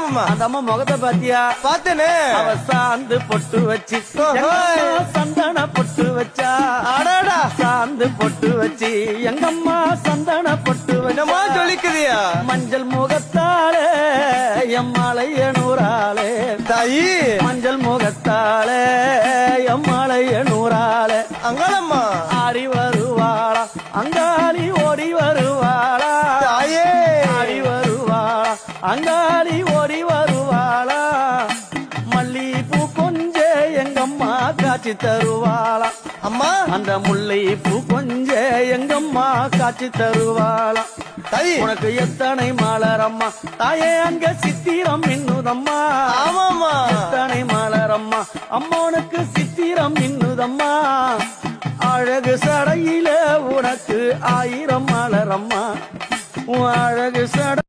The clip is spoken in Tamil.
ஆமாமா. அந்த அம்மா முகத்தை பாத்தியா? பாத்தேனே. அவ சாந்து பொட்டு வச்சு சந்தன பொட்டு வச்சா. அடாடா. சாந்து பொட்டு வச்சு எங்கம்மா சந்தன பொட்டு என்னமா வச்சா. சொல்லிக்குதியா? மஞ்சள் முகத்தாலே எம்மாளைய நூறாலே. தாயி. மஞ்சள் முகத்தாலே எம்மாளைய நூறாலே. அங்காளம்மா. ஆடி வருவாளா அங்காளி ஓடி வருவாளா. தாயே. ஆடி வருவாளா அங்காளி ஓடி வருவாளா. மல்லிப்பூ கொஞ்ச எங்கம்மா காட்சி தருவாளா. அம்மா. அந்த முல்லை பூ கொஞ்ச எங்கம்மா காட்சி தருவாளா. தாயி. உனக்கு எத்தனை மலரம்மா தாயே அங்க சித்திரம் மின்னுதம்மா. ஆமாமா. எத்தனை மலரம்மா அம்மனுக்கு சித்திரம் மின்னுதம்மா. அழகு சடையில உனக்கு 1000 மலரம்மா. உன் அழகு சடை